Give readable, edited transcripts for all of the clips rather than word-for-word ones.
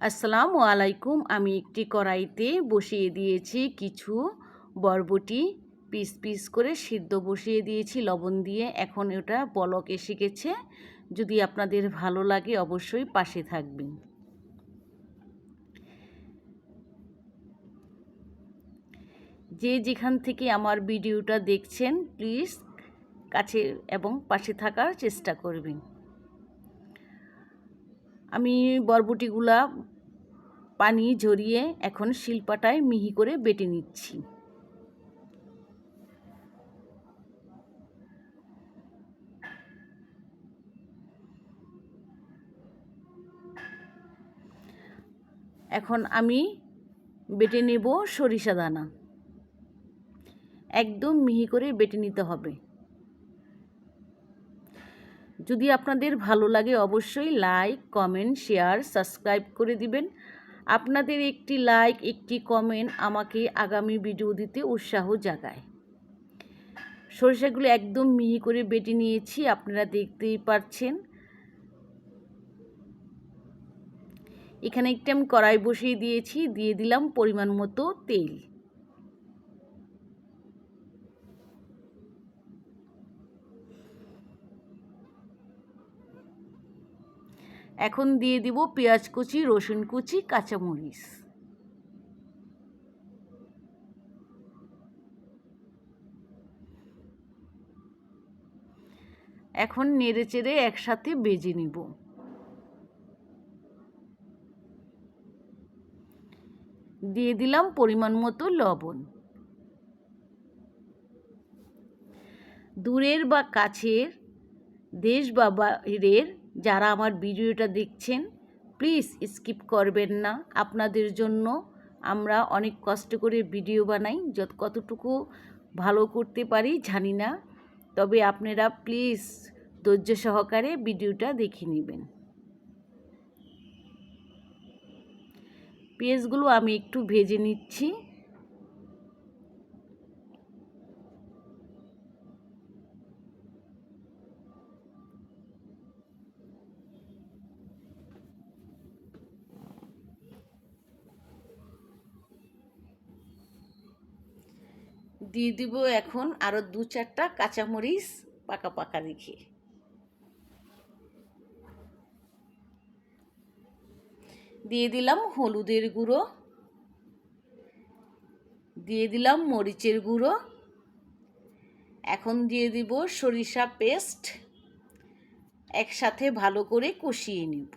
আসসালামু আলাইকুম। আমি একটি কড়াইতে বসিয়ে দিয়েছি কিছু বরবটি, পিস পিস করে সিদ্ধ বসিয়ে দিয়েছি লবণ দিয়ে। এখন ওটা বলক এসে গেছে। যদি আপনাদের ভালো লাগে অবশ্যই পাশে থাকবেন। যে যেখান থেকে আমার ভিডিওটা দেখছেন প্লিজ কাছে এবং পাশে থাকার চেষ্টা করবেন। আমি বরবটিগুলা পানি ঝরিয়ে এখন শিলপাটায় মিহি করে বেটে নিচ্ছি। এখন আমি বেটে নেব সরিষা দানা। একদম মিহি করে বেটে নিতে হবে। যদি আপনাদের ভালো লাগে অবশ্যই লাইক, কমেন্ট, শেয়ার, সাবস্ক্রাইব করে দিবেন। আপনাদের একটি লাইক, একটি কমেন্ট আমাকে আগামী ভিডিও দিতে উৎসাহ জাগায়। সরিষাগুলো একদম মিহি করে বেটে নিয়েছি, আপনারা দেখতেই পাচ্ছেন। এখানে একটি আমি কড়াই বসিয়ে দিয়েছি, দিয়ে দিলাম পরিমাণ মতো তেল। এখন দিয়ে দিব পেঁয়াজ কুচি, রসুন কুচি, কাঁচামরিচ। এখন নেড়ে চেড়ে একসাথে ভেজে নিব। দিয়ে দিলাম পরিমাণ মতো লবণ। দূরের বা কাছের, দেশ বা বাইরের যারা আমার ভিডিওটা দেখছেন প্লিজ স্কিপ করবেন না। আপনাদের জন্য আমরা অনেক কষ্ট করে ভিডিও বানাই, কতটুকু ভালো করতে পারি জানি না, তবে আপনারা প্লিজ ধৈর্য সহকারে ভিডিওটা দেখে নেবেন। পেঁয়াজগুলো আমি একটু ভেজে নিচ্ছি। দিয়ে দিব এখন আরও 2-4টা কাঁচামরিচ পাকা পাকা রেখে। দিয়ে দিলাম হলুদের গুঁড়ো, দিয়ে দিলাম মরিচের গুঁড়ো। এখন দিয়ে দিব সরিষা পেস্ট, একসাথে ভালো করে কষিয়ে নিব।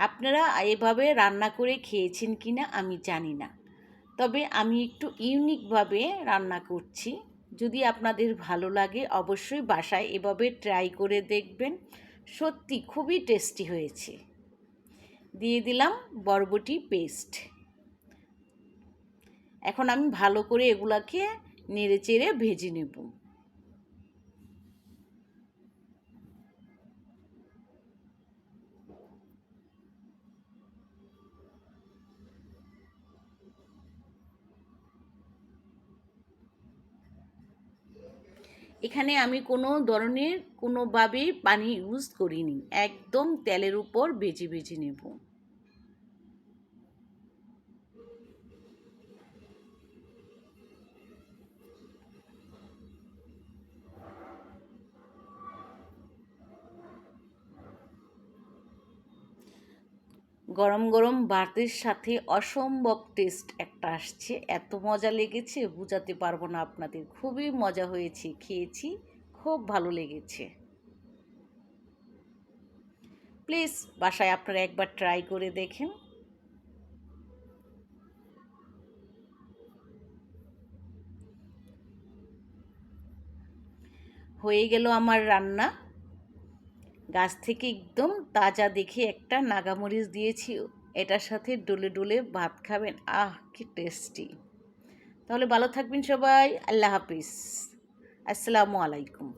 আপনারা এভাবে রান্না করে খেয়েছেন কিনা আমি জানি না, তবে আমি একটু ইউনিকভাবে রান্না করছি। যদি আপনাদের ভালো লাগে অবশ্যই বাসায় এভাবে ট্রাই করে দেখবেন, সত্যি খুবই টেস্টি হয়েছে। দিয়ে দিলাম বরবটি পেস্ট। এখন আমি ভালো করে এগুলাকে নেড়ে চেড়ে ভেজে নেব। এখানে আমি কোনো ধরনের কোনোভাবেই পানি ইউজ করিনি, একদম তেলের উপর ভেজে ভেজে নেব। গরম গরম ভাতের সাথে অসম্ভব টেস্ট একটা আসছে, এত মজা লেগেছে বোঝাতে পারবো না আপনাদের। খুবই মজা হয়েছে, খেয়েছি, খুব ভালো লেগেছে। প্লিজ বাসায় আপনারা একবার ট্রাই করে দেখেন। হয়ে গেল আমার রান্না। গাছ থেকে একদম তাজা দেখে একটা নাগামরিচ দিয়েছি, এটার সাথে ডলে ডলে ভাত খাবেন, আহ কি টেস্টি। তাহলে ভালো থাকবেন সবাই, আল্লাহ হাফিজ, আসসালামু আলাইকুম।